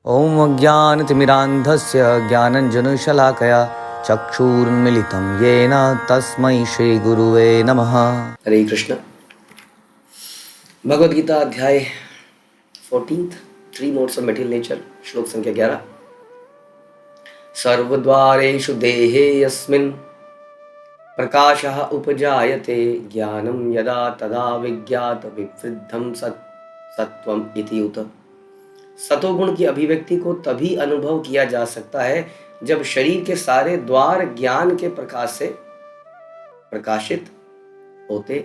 ॐ अज्ञानतिमिरान्धस्य ज्ञानञ्जनशलाकया चक्षुरुन्मिलितं येन तस्मै श्रीगुरुवे नमः। हरे कृष्ण। भगवद गीता अध्याय 14 3 मोड्स ऑफ मेटेरियल नेचर, श्लोक संख्या 11। सर्वद्वारेषु देहेऽस्मिन् प्रकाशः उपजायते ज्ञानं यदा तदा विज्ञात विवृद्धं सत्वम् इति उत। सतोगुण की अभिव्यक्ति को तभी अनुभव किया जा सकता है जब शरीर के सारे द्वार ज्ञान के प्रकाश से प्रकाशित होते।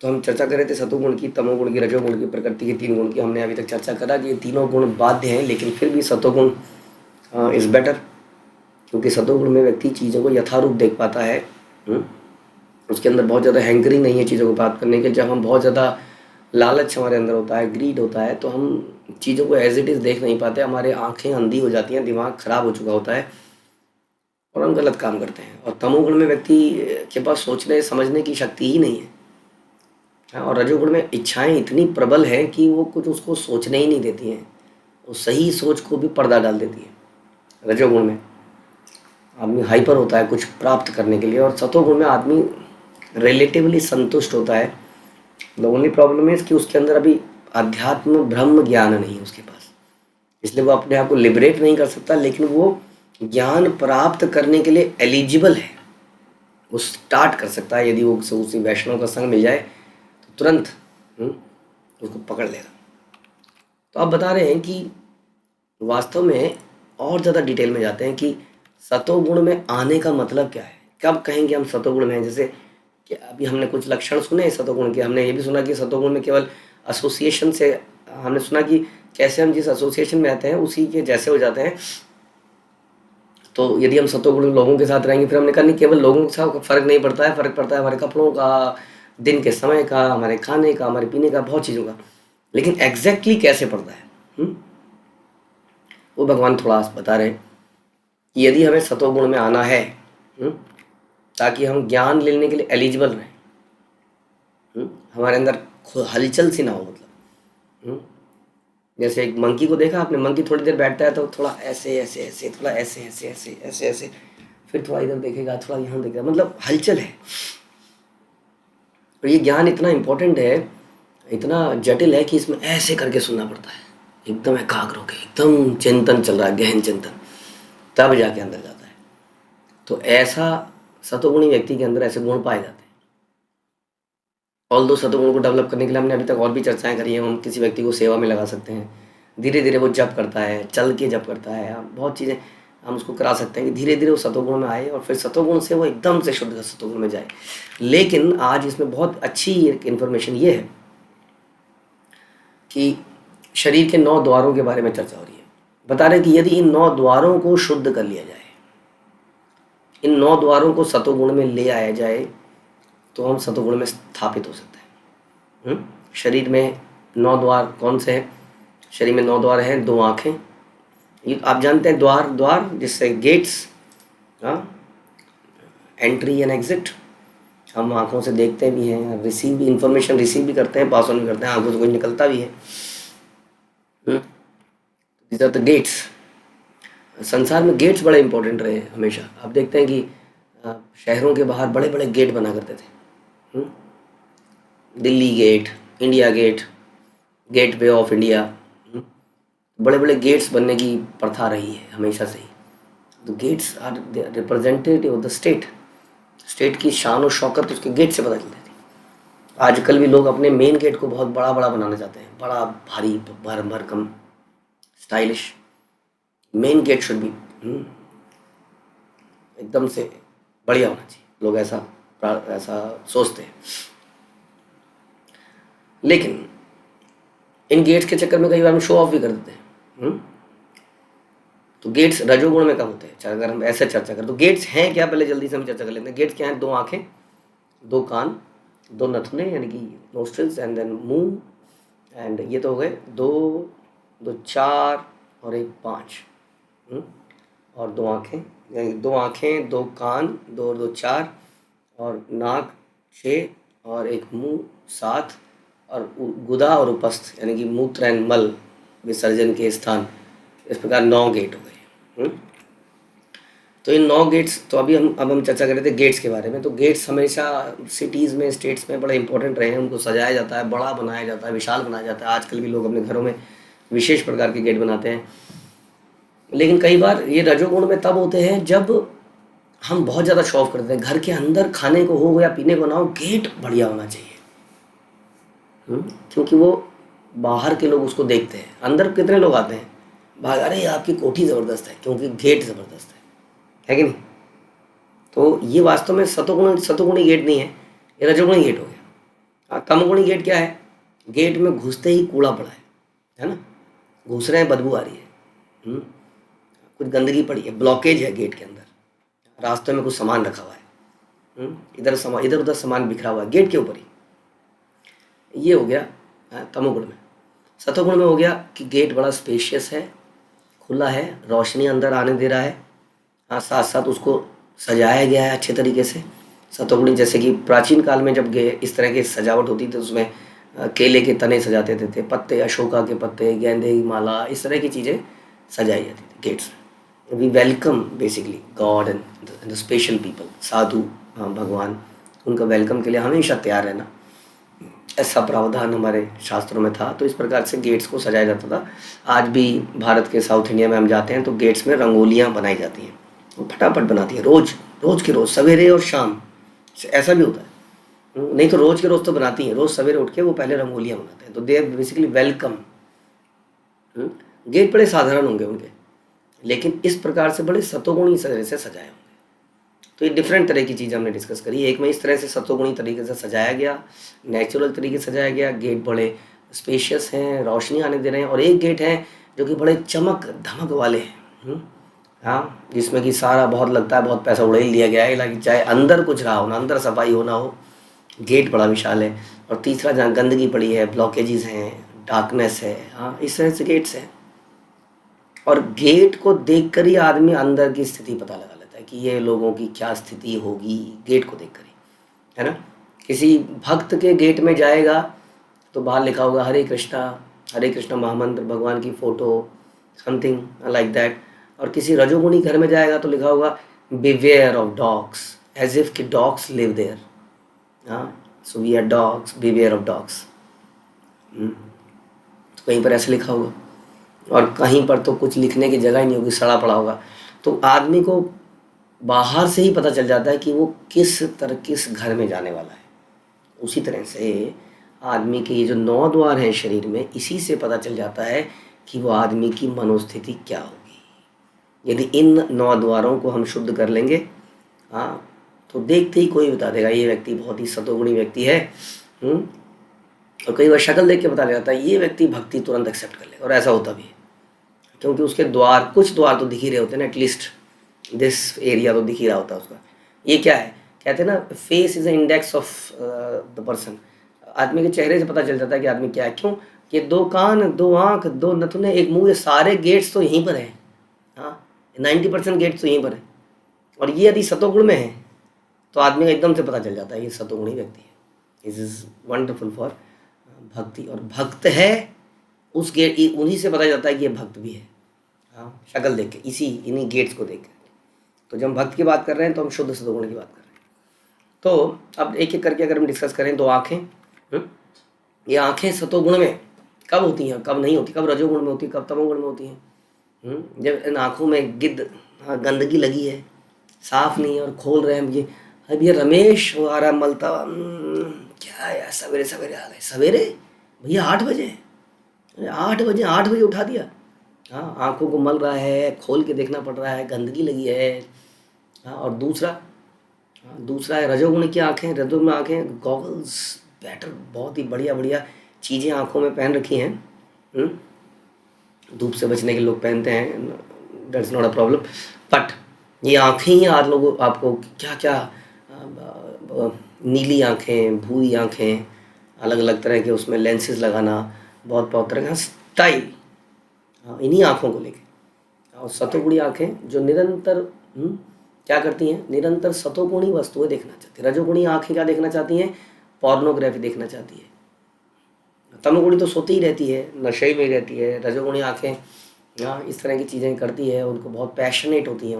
तो हम चर्चा कर रहे थे सतोगुण की, तमोगुण की, रजोगुण की, प्रकृति के 3 गुण की। हमने अभी तक चर्चा करा कि ये तीनों गुण बाध्य हैं, लेकिन फिर भी सतोगुण इज बेटर, क्योंकि सतोगुण में व्यक्ति चीज़ों को यथारूप देख पाता है। उसके अंदर बहुत ज़्यादा हैंकरिंग नहीं है चीज़ों को प्राप्त करने के। जब हम बहुत ज़्यादा लालच हमारे अंदर होता है, ग्रीड होता है, तो हम चीज़ों को एज इट इज़ देख नहीं पाते। हमारे आंखें अंधी हो जाती हैं, दिमाग खराब हो चुका होता है और हम गलत काम करते हैं। और तमोगुण में व्यक्ति के पास सोचने समझने की शक्ति ही नहीं है। और रजोगुण में इच्छाएं इतनी प्रबल हैं कि वो कुछ उसको सोचने ही नहीं देती हैं, वो सही सोच को भी पर्दा डाल देती है। रजोगुण में आदमी हाइपर होता है कुछ प्राप्त करने के लिए, और सतोगुण में आदमी रिलेटिवली संतुष्ट होता है। द ओनली प्रॉब्लम इज कि उसके अंदर अभी अध्यात्म ब्रह्म ज्ञान नहीं है उसके पास, इसलिए वो अपने आप को लिबरेट नहीं कर सकता। लेकिन वो ज्ञान प्राप्त करने के लिए एलिजिबल है, वो स्टार्ट कर सकता है। यदि वो उसी वैष्णव का संग मिल जाए तो तुरंत उसको पकड़ लेगा। तो आप बता रहे हैं कि वास्तव में और ज़्यादा डिटेल में जाते हैं कि सतोगुण में आने का मतलब क्या है, कब कहेंगे हम सतोगुण में हैं। जैसे कि अभी हमने कुछ लक्षण सुने सतोगुण के। हमने ये भी सुना कि सतोगुण में केवल एसोसिएशन से, हमने सुना कि कैसे हम जिस एसोसिएशन में रहते हैं उसी के जैसे हो जाते हैं। तो यदि हम सतोगुण लोगों के साथ रहेंगे, फिर हमने कहा नहीं, केवल लोगों के साथ फ़र्क नहीं पड़ता है, फ़र्क पड़ता है हमारे कपड़ों का, दिन के समय का, हमारे खाने का, हमारे पीने का, बहुत चीज़ों का। लेकिन एग्जैक्टली कैसे पड़ता है वो भगवान थोड़ा बता रहे हैं कि यदि हमें सतोगुण में आना है ताकि हम ज्ञान लेने के लिए एलिजिबल रहें, हमारे अंदर हलचल सी ना हो। मतलब जैसे एक मंकी को देखा आपने, मंकी थोड़ी देर बैठता है तो थोड़ा ऐसे ऐसे ऐसे, थोड़ा ऐसे ऐसे ऐसे ऐसे ऐसे, फिर थोड़ा इधर देखेगा, थोड़ा यहाँ देखेगा, मतलब हलचल है। और ये ज्ञान इतना इम्पोर्टेंट है, इतना जटिल है कि इसमें ऐसे करके सुनना पड़ता है, एकदम एकाग्र होकर, एकदम चिंतन चल रहा है, गहन चिंतन, तब जाके अंदर जाता है। तो ऐसा सतोगुणी व्यक्ति के अंदर ऐसे गुण पाए जाते हैं। ऑल दो सतोगुण को डेवलप करने के लिए हमने अभी तक और भी चर्चाएं करी हैं। हम किसी व्यक्ति को सेवा में लगा सकते हैं, धीरे धीरे वो जप करता है, चल के जप करता है, बहुत चीज़ें हम उसको करा सकते हैं कि धीरे धीरे वो सतोगुण में आए और फिर सतोगुण से वो एकदम से शुद्ध सतोगुण में जाए। लेकिन आज इसमें बहुत अच्छी एक इन्फॉर्मेशन ये है कि शरीर के 9 द्वारों के बारे में चर्चा हो रही है। बता रहे कि यदि इन 9 द्वारों को शुद्ध कर लिया जाए, इन 9 द्वारों को सतोगुण में ले आया जाए, तो हम सतोगुण में स्थापित हो सकते हैं। शरीर में 9 द्वार कौन से हैं? शरीर में 9 द्वार हैं। 2 आँखें, ये आप जानते हैं, द्वार जिससे गेट्स, एंट्री एंड एग्जिट, हम आँखों से देखते भी हैं, रिसीव भी, इंफॉर्मेशन रिसीव भी करते हैं, पास ऑन भी करते हैं, आँखों से कुछ निकलता भी है। These are the gates. संसार में गेट्स बड़े इंपॉर्टेंट रहे हैं हमेशा। आप देखते हैं कि शहरों के बाहर बड़े बड़े गेट बना करते थे। Delhi gate, India gate, gateway of India, बड़े बड़े गेट्स बनने की प्रथा रही है हमेशा से ही। तो gates are representative of the state. State की शान और शौकत उसके गेट से पता चलती थी। आजकल भी लोग अपने मेन गेट को बहुत बड़ा बड़ा बनाना चाहते हैं, बड़ा भारी भरकम stylish. Main gate should be एकदम से बढ़िया होना चाहिए, लोग ऐसा सोचते हैं। लेकिन इन गेट्स के चक्कर में कई बार हम शो ऑफ भी कर देते हैं। तो गेट्स रजोगुण में कब होते हैं? अगर हम ऐसे चर्चा करें तो गेट्स हैं क्या, पहले जल्दी से हम चर्चा कर लेते हैं। गेट्स क्या हैं? 2 आँखें, 2 कान, 2 नथुने यानी कि नोस्ट्रिल्स, एंड देन मुंह, एंड ये तो हो गए 2, 2 4 और 1 5, और 2 आँखें, यानी 2 आँखें, 2 कान, 2 और 2 4, और नाक 6, और एक मुंह 7, और गुदा और उपस्थ यानी कि मूत्र एंड मल विसर्जन के स्थान, इस प्रकार 9 गेट हो गए। तो इन 9 गेट्स, तो अभी हम चर्चा कर रहे थे गेट्स के बारे में। तो गेट्स हमेशा सिटीज़ में, स्टेट्स में बड़े इंपॉर्टेंट रहे हैं, उनको सजाया जाता है, बड़ा बनाया जाता है, विशाल बनाया जाता है। आजकल भी लोग अपने घरों में विशेष प्रकार के गेट बनाते हैं। लेकिन कई बार ये रजोगुण में तब होते हैं जब हम बहुत ज़्यादा शो ऑफ करते हैं। घर के अंदर खाने को हो या पीने को ना हो, गेट बढ़िया होना चाहिए। क्योंकि वो बाहर के लोग उसको देखते हैं। अंदर कितने लोग आते हैं, भाग, अरे आपकी कोठी ज़बरदस्त है, क्योंकि गेट ज़बरदस्त है कि नहीं। तो ये वास्तव में सतोगुणी गेट नहीं है, ये रजोगुणी गेट हो गया। तमोगुणी गेट क्या है, गेट में घुसते ही कूड़ा पड़ा है ना, घुस रहे हैं, बदबू आ रही है, कुछ गंदगी पड़ी है, ब्लॉकेज है गेट के अंदर, रास्ते में कुछ सामान रखा हुआ है, इधर उधर सामान बिखरा हुआ है गेट के ऊपर ही। ये हो गया तमोगुण में। सतोगुण में हो गया कि गेट बड़ा स्पेशियस है, खुला है, रोशनी अंदर आने दे रहा है, साथ साथ उसको सजाया गया है अच्छे तरीके से। सतोगुणी, जैसे कि प्राचीन काल में जब इस तरह की सजावट होती थी, उसमें केले के तने सजाते थे, पत्ते, अशोका के पत्ते, गेंदे की माला, इस तरह की चीज़ें सजाई जाती थी गेट्स में। We welcome basically god and the special people, साधु, भगवान, उनका वेलकम के लिए हमेशा तैयार रहना, ऐसा प्रावधान हमारे शास्त्रों में था। तो इस प्रकार से गेट्स को सजाया जाता था। आज भी भारत के साउथ इंडिया में हम जाते हैं तो गेट्स में रंगोलियाँ बनाई जाती हैं, वो फटाफट बनाती हैं, रोज़ के रोज़, सवेरे और शाम, ऐसा भी होता है। नहीं तो रोज़ के रोज़ तो बनाती हैं, रोज़ सवेरे उठ के वो पहले रंगोलियाँ बनाते हैं। तो दे बेसिकली वेलकम। गेट बड़े साधारण होंगे उनके, लेकिन इस प्रकार से बड़े सतोगुणी तरह से सजाए होंगे। तो ये डिफरेंट तरह की चीज़ हमने डिस्कस करी। एक में इस तरह से सतोगुणी तरीके से सजाया गया, नेचुरल तरीके से सजाया गया, गेट बड़े स्पेशियस हैं, रोशनी आने दे रहे हैं। और एक गेट है जो कि बड़े चमक धमक वाले हैं, हाँ, जिसमें कि सारा बहुत लगता है बहुत पैसा उड़ा ही लिया गया है, हालांकि चाहे अंदर कुछ रहा हो ना, अंदर सफाई हो ना हो, गेट बड़ा विशाल है। और तीसरा, जहाँ गंदगी पड़ी है, ब्लॉकेजेस हैं, डार्कनेस है, हाँ, इस तरह से गेट्स हैं। और गेट को देखकर ही आदमी अंदर की स्थिति पता लगा लेता है कि ये लोगों की क्या स्थिति होगी, गेट को देखकर ही, है ना। किसी भक्त के गेट में जाएगा तो बाहर लिखा होगा हरे कृष्णा महामंत्र, भगवान की फ़ोटो, समथिंग लाइक दैट। और किसी रजोगुणी घर में जाएगा तो लिखा होगा beware of dogs, as if कि डॉग्स लिव देयर, हाँ, so we are dogs, beware of dogs. तो कहीं पर ऐसे लिखा होगा, और कहीं पर तो कुछ लिखने की जगह ही नहीं होगी, सड़ा पड़ा होगा। तो आदमी को बाहर से ही पता चल जाता है कि वो किस घर में जाने वाला है। उसी तरह से आदमी के ये जो 9 द्वार हैं शरीर में, इसी से पता चल जाता है कि वो आदमी की मनोस्थिति क्या होगी। यदि इन 9 द्वारों को हम शुद्ध कर लेंगे, हाँ, तो देखते ही कोई बता देगा ये व्यक्ति बहुत ही सतोगुणी व्यक्ति है। और कई बार शक्ल देख के पता लग जाता है ये व्यक्ति भक्ति तुरंत एक्सेप्ट कर लेगा, और ऐसा होता भी है, क्योंकि उसके कुछ द्वार तो दिख ही रहे होते हैं ना, एटलीस्ट दिस एरिया तो दिख ही रहा होता है उसका। ये क्या है, कहते हैं ना, face is a index of the person. आदमी के चेहरे से पता चल जाता है कि आदमी क्या है। क्यों, ये 2 कान, 2 आँख, 2 नथुने, 1 मुंह, ये सारे गेट्स तो यहीं पर हैं, हाँ, 90% गेट्स तो यहीं पर है। और ये यदि सतोगुण में है तो आदमी का एकदम से पता चल जाता है ये सतोगुणी व्यक्ति है। दिस इज वंडरफुल फॉर भक्ति। और भक्त है उस गेट, उन्हीं से पता जाता है कि ये भक्त भी है, हाँ, शक्ल देख के, इन्हीं गेट्स को देख के। तो जब हम भक्त की बात कर रहे हैं तो हम शुद्ध सतोगुण की बात कर रहे हैं। तो अब एक एक करके अगर हम डिस्कस करें, 2 आँखें, ये आँखें सतोगुण में कब होती हैं, कब नहीं होती, कब रजोगुण में होती है, कब तमोगुण में होती हैं। जब इन आँखों में गंदगी लगी है, साफ नहीं है, और खोल रहे हैं ये, अब ये रमेश वो आ रहा मलता, क्या यार, सवेरे सवेरे आ गए, सवेरे भैया 8 बजे, 8 बजे उठा दिया, हाँ, आँखों को मल रहा है, खोल के देखना पड़ रहा है, गंदगी लगी है, हाँ। और दूसरा है रजोगुण की आँखें, रजोगुण आँखें, गॉगल्स, बैटर, बहुत ही बढ़िया चीज़ें आँखों में पहन रखी हैं। धूप से बचने के लोग पहनते हैं, that's not a problem. But ये आँखें ही आपको क्या नीली आँखें, भूरी आँखें, अलग अलग तरह के उसमें लेंसेज लगाना, बहुत तरह का स्टाइल, हाँ, इन्हीं आँखों को लेके। और सतोगुणी आँखें जो निरंतर क्या करती हैं, निरंतर सतोगुणी वस्तुएं देखना चाहती है। रजोगुणी आँखें क्या देखना चाहती हैं, पॉर्नोग्राफी देखना चाहती है, तमोगुणी तो सोती ही रहती है, नशे में ही रहती है। रजोगुणी आँखें हाँ इस तरह की चीज़ें करती है, उनको बहुत पैशनेट होती हैं,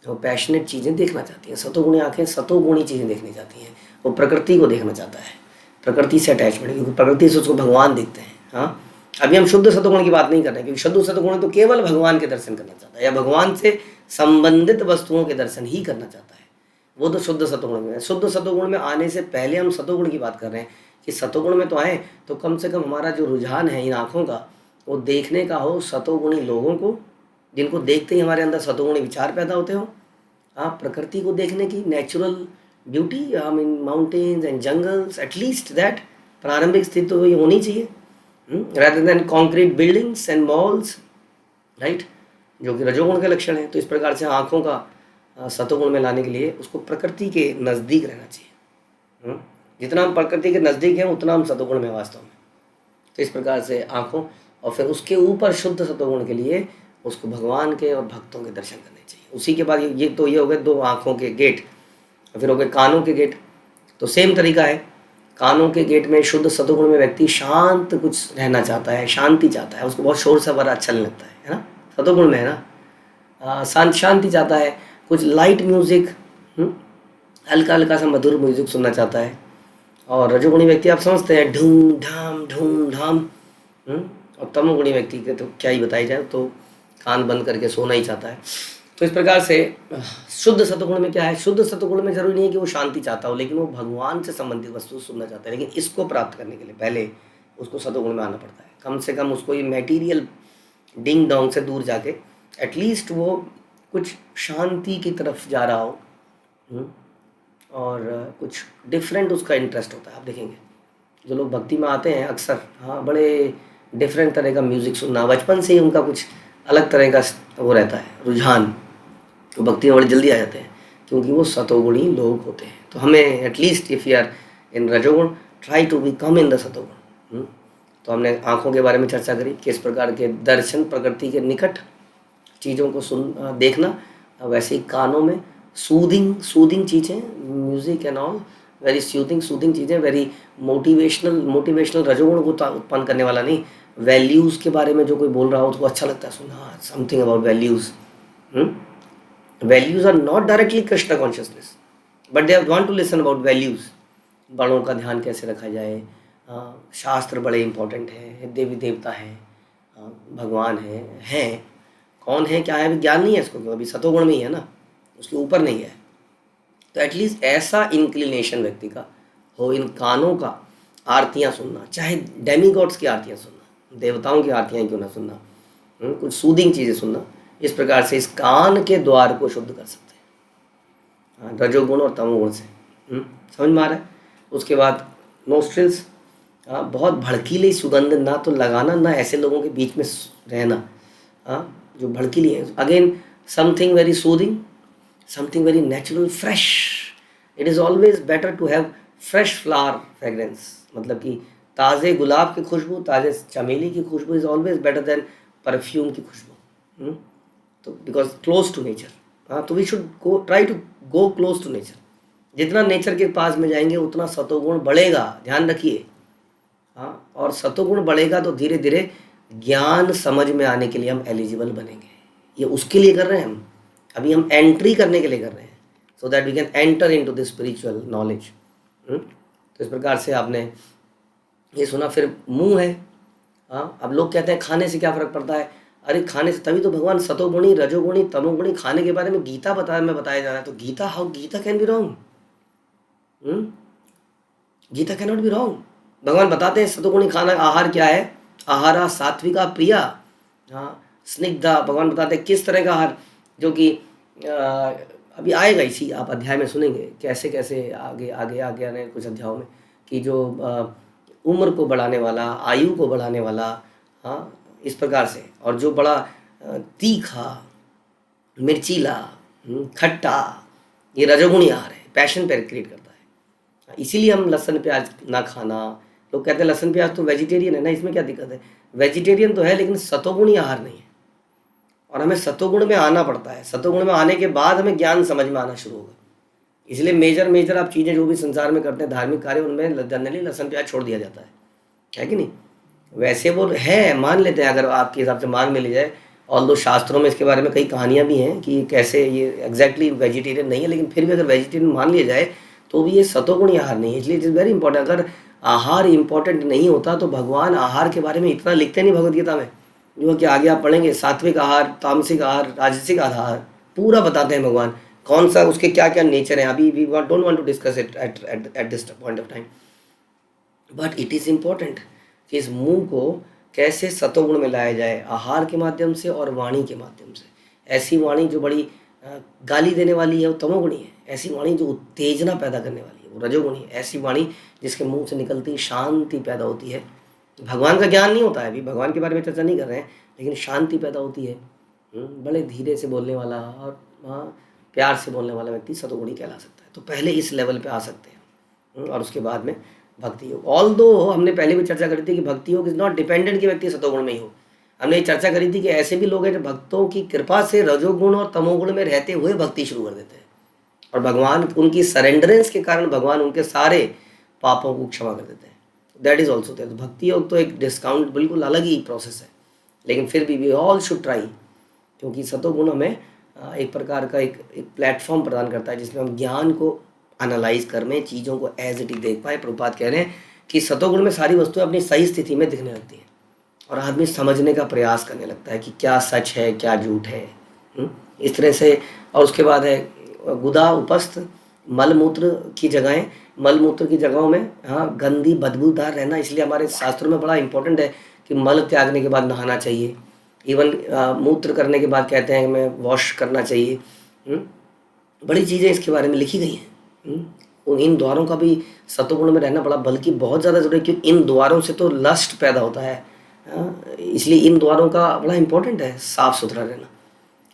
वो पैशनेट चीज़ें देखना चाहती हैं। सतोगुणी आँखें सतोगुणी चीज़ें देखनी चाहती हैं, वो प्रकृति को देखना चाहता है, प्रकृति से अटैचमेंट, क्योंकि प्रकृति से उसको भगवान दिखते हैं। हाँ अभी हम शुद्ध सतोगुण की बात नहीं कर रहे, क्योंकि शुद्ध सतोगुण तो केवल भगवान के दर्शन करना चाहता है या भगवान से संबंधित वस्तुओं के दर्शन ही करना चाहता है, वो तो शुद्ध सतोगुण में है। शुद्ध सतोगुण में आने से पहले हम सतोगुण की बात कर रहे हैं कि सतोगुण में तो आए तो कम से कम हमारा जो रुझान है इन आँखों का वो देखने का हो सतोगुणी लोगों को, जिनको देखते ही हमारे अंदर सतोगुणी विचार पैदा होते हो। हाँ प्रकृति को देखने की, natural beauty, I mean mountains and jungles, at least that प्रारंभिक स्थिति तो ये होनी चाहिए, rather than concrete buildings and malls, right, जो कि रजोगुण के लक्षण है। तो इस प्रकार से आँखों का सतोगुण में लाने के लिए उसको प्रकृति के नज़दीक रहना चाहिए। जितना हम प्रकृति के नज़दीक हैं उतना हम सतोगुण में वास्तव में। तो इस प्रकार से आँखों और फिर उसके ऊपर शुद्ध सतोगुण के लिए उसको भगवान के और भक्तों के दर्शन करने चाहिए। उसी के बाद ये हो गए दो आँखों के गेट, फिर हो गए कानों के गेट। तो सेम तरीका है, कानों के गेट में शुद्ध सतोगुण में व्यक्ति शांत कुछ रहना चाहता है, शांति चाहता है, उसको बहुत शोर शराबा अच्छा नहीं लगता है ना, सतोगुण में है ना, शांति चाहता है, कुछ लाइट म्यूजिक, हल्का हल्का सा मधुर म्यूजिक सुनना चाहता है। और रजोगुणी व्यक्ति आप समझते हैं ढूम ढाम, और तमोगुणी व्यक्ति के तो क्या ही बताई जाए, तो कान बंद करके सोना ही चाहता है। तो इस प्रकार से शुद्ध सतोगुण में क्या है, शुद्ध सतोगुण में जरूरी नहीं है कि वो शांति चाहता हो, लेकिन वो भगवान से संबंधित वस्तु सुनना चाहता है। लेकिन इसको प्राप्त करने के लिए पहले उसको सतोगुण में आना पड़ता है। कम से कम उसको ये मटेरियल डिंग डोंग से दूर जाके एटलीस्ट वो कुछ शांति की तरफ जा रहा हो, और कुछ डिफरेंट उसका इंटरेस्ट होता है। आप देखेंगे जो लोग भक्ति में आते हैं अक्सर, हाँ बड़े डिफरेंट तरह का म्यूज़िक सुनना, बचपन से ही उनका कुछ अलग तरह का वो रहता है रुझान, तो भक्ति में बड़ी जल्दी आ जाते हैं क्योंकि वो सतोगुणी लोग होते हैं। तो हमें at least if you are in rajoguna try to become in the satoguna. तो हमने आँखों के बारे में चर्चा करी, किस प्रकार के दर्शन, प्रकृति के निकट चीज़ों को देखना, वैसे ही कानों में सूदिंग चीज़ें, music and all, very soothing चीज़ें, वेरी मोटिवेशनल रजोगुण को उत्पन्न करने वाला नहीं, वैल्यूज़ के बारे में जो कोई बोल रहा हो तो अच्छा लगता है सुनना, something about values. Values are not directly Krishna consciousness, but they want to listen about values. बड़ों का ध्यान कैसे रखा जाए, शास्त्र बड़े इंपॉर्टेंट हैं, देवी देवता हैं, भगवान हैं, कौन है क्या है, अभी ज्ञान नहीं है इसको, क्योंकि अभी सतोगुण में ही है ना, उसके ऊपर नहीं है। तो एटलीस्ट ऐसा इंक्लिनेशन व्यक्ति का हो इन कानों का आरतियाँ सुनना, चाहे डेमीगॉड्स की आरतियाँ सुनना, देवताओं की आरतियाँ क्यों ना सुनना, कुछ सूदिंग चीज़ें सुनना। इस प्रकार से इस कान के द्वार को शुद्ध कर सकते हैं रजोगुण और तमोगुण से। समझ में आ रहा है। उसके बाद नोस्ट्रिल्स, बहुत भड़कीली सुगंध ना तो लगाना, ना ऐसे लोगों के बीच में रहना जो भड़कीली है। Again something very soothing, something very natural, fresh. It is always better to have fresh flower fragrance, मतलब कि ताज़े गुलाब की खुशबू, ताज़े चमेली की खुशबू is always better than perfume की खुशबू। तो बिकॉज क्लोज टू नेचर, तो we should try to go close to nature. जितना नेचर के पास में जाएंगे उतना सतोगुण बढ़ेगा, ध्यान रखिए। और सतोगुण बढ़ेगा तो धीरे धीरे ज्ञान समझ में आने के लिए हम एलिजिबल बनेंगे। ये उसके लिए कर रहे हैं हम, अभी हम एंट्री करने के लिए कर रहे हैं, so that we can enter into this spiritual knowledge. तो इस प्रकार से आपने ये सुना। फिर मुंह है, अब लोग कहते हैं खाने से क्या फ़र्क पड़ता है, अरे खाने से, तभी तो भगवान सतोगुणी, रजोगुणी, तमोगुणी खाने के बारे में गीता बताया जा रहा है। तो Gita, how Gita can be wrong, Gita can not be wrong. भगवान बताते हैं सतोगुणी खाना आहार क्या है, आहारा सात्विका प्रिया, स्निग्धा। भगवान बताते हैं किस तरह का आहार, जो कि अभी आएगा, इसी आप अध्याय में सुनेंगे कैसे कैसे आगे आने कुछ अध्यायों में, कि जो उम्र को बढ़ाने वाला, आयु को बढ़ाने वाला, इस प्रकार से, और जो बड़ा तीखा, मिर्चीला, खट्टा, ये रजोगुणी आहार है, पैशन पर क्रिएट करता है। इसीलिए हम लहसुन प्याज ना खाना, लोग कहते हैं लहसुन प्याज तो वेजिटेरियन है ना, इसमें क्या दिक्कत है, वेजिटेरियन तो है लेकिन सतोगुणी आहार नहीं है। और हमें सतोगुण में आना पड़ता है, सतोगुण में आने के बाद हमें ज्ञान समझ में आना शुरू होगा। इसलिए मेजर आप चीज़ें जो भी संसार में करते हैं, धार्मिक कार्य, उनमें जनरली लहसुन प्याज छोड़ दिया जाता है कि नहीं। वैसे वो है, मान लेते हैं, अगर आपके हिसाब से मान में ली जाए, और दो शास्त्रों में इसके बारे में कई कहानियाँ भी हैं कि कैसे ये एग्जैक्टली वेजिटेरियन नहीं है, लेकिन फिर भी अगर वेजिटेरियन मान लिया जाए तो भी ये सतोगुणी आहार नहीं है। इसलिए इट इज़ वेरी इंपॉर्टेंट। अगर आहार इंपॉर्टेंट नहीं होता तो भगवान आहार के बारे में इतना लिखते नहीं भगवद गीता में, जो कि आगे आप पढ़ेंगे, सात्विक आहार, तामसिक आहार, राजसिक आहार पूरा बताते हैं भगवान, कौन सा उसके क्या क्या नेचर है। अभी we don't want to discuss it at this point of time, but it is important कि इस मुंह को कैसे सतोगुण में लाया जाए, आहार के माध्यम से और वाणी के माध्यम से। ऐसी वाणी जो बड़ी गाली देने वाली है वो तमोगुणी है, ऐसी वाणी जो उत्तेजना पैदा करने वाली है वो रजोगुणी है, ऐसी वाणी जिसके मुंह से निकलती शांति पैदा होती है। भगवान का ज्ञान नहीं होता है, अभी भगवान के बारे में चर्चा नहीं कर रहे हैं, लेकिन शांति पैदा होती है। बड़े धीरे से बोलने वाला और प्यार से बोलने वाला व्यक्ति सतोगुणी कहला सकता है। तो पहले इस लेवल पे आ सकते हैं और उसके बाद में भक्ति योग। ऑल दो हमने पहले भी चर्चा करी थी कि भक्ति योग इज नॉट डिपेंडेंट कि व्यक्ति सतोगुण में ही हो। हमने ये चर्चा करी थी कि ऐसे भी लोग हैं जो भक्तों की कृपा से रजोगुण और तमोगुण में रहते हुए भक्ति शुरू कर देते हैं, और भगवान उनकी सरेंडरेंस के कारण भगवान उनके सारे पापों को क्षमा कर देते हैं। That is also there. Bhakti yoga तो एक डिस्काउंट बिल्कुल अलग ही प्रोसेस है, लेकिन फिर भी वी ऑल शुड ट्राई, क्योंकि सतोगुण हमें एक प्रकार का एक प्लेटफॉर्म प्रदान करता है जिसमें हम ज्ञान को एनालाइज कर में चीज़ों को एज इट इज देख पाए। प्रभुपाद कह रहे हैं कि सतोगुण में सारी वस्तुएं अपनी सही स्थिति में दिखने लगती हैं और आदमी समझने का प्रयास करने लगता है कि क्या सच है क्या झूठ है, इस तरह से। और उसके बाद है गुदा उपस्थ, मलमूत्र की जगहें, मलमूत्र की जगहों में गंदी बदबूदार रहना। इसलिए हमारे शास्त्रों में बड़ा इंपॉर्टेंट है कि मल त्यागने के बाद नहाना चाहिए। इवन मूत्र करने के बाद कहते हैं कि मैं वॉश करना चाहिए। बड़ी चीज़ें इसके बारे में लिखी गई हैं। इन द्वारों का भी सतोगुण में रहना बड़ा बल्कि बहुत ज़्यादा जरूरी है, क्योंकि इन द्वारों से तो लस्ट पैदा होता है। इसलिए इन द्वारों का बड़ा इंपॉर्टेंट है साफ़ सुथरा रहना।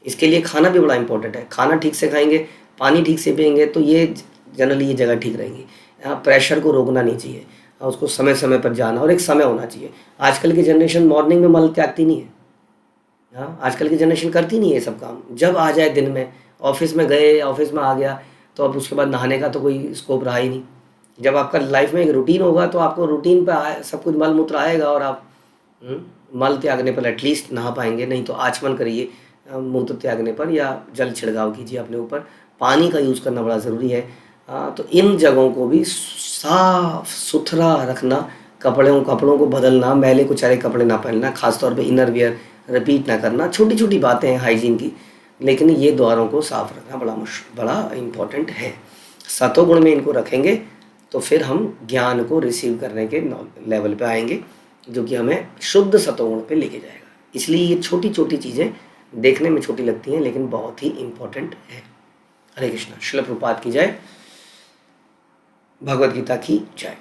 इसके लिए खाना भी बड़ा इंपॉर्टेंट है। खाना ठीक से खाएंगे, पानी ठीक से पिएंगे तो ये जनरली ये जगह ठीक रहेंगी। प्रेशर को रोकना नहीं चाहिए, उसको समय समय पर जाना और एक समय होना चाहिए। आजकल की जनरेशन मॉर्निंग में मल त्यागती नहीं है। आजकल की जनरेशन करती नहीं है सब काम, जब आ जाए दिन में, ऑफिस में गए, ऑफिस में आ गया तो अब उसके बाद नहाने का तो कोई स्कोप रहा ही नहीं। जब आपका लाइफ में एक रूटीन होगा तो आपको रूटीन पे सब कुछ मल मूत्र आएगा और आप मल त्यागने पर एटलीस्ट नहा पाएंगे। नहीं तो आचमन करिए मूत्र त्यागने पर या जल छिड़काव कीजिए अपने ऊपर। पानी का यूज़ करना बड़ा ज़रूरी है। तो इन जगहों को भी साफ सुथरा रखना, कपड़ों को बदलना, मैले कुचैले कपड़े ना पहनना, खासतौर पे इनर वियर रिपीट ना करना, छोटी छोटी बातें हैं हाइजीन की, लेकिन ये द्वारों को साफ रखना बड़ा इम्पोर्टेंट है। सतोगुण में इनको रखेंगे तो फिर हम ज्ञान को रिसीव करने के लेवल पे आएंगे, जो कि हमें शुद्ध सतोगुण पे लेके जाएगा। इसलिए ये छोटी छोटी चीज़ें देखने में छोटी लगती हैं लेकिन बहुत ही इम्पोर्टेंट है। हरे कृष्णा। श्रील प्रभुपाद की जय, भगवद गीता की जय।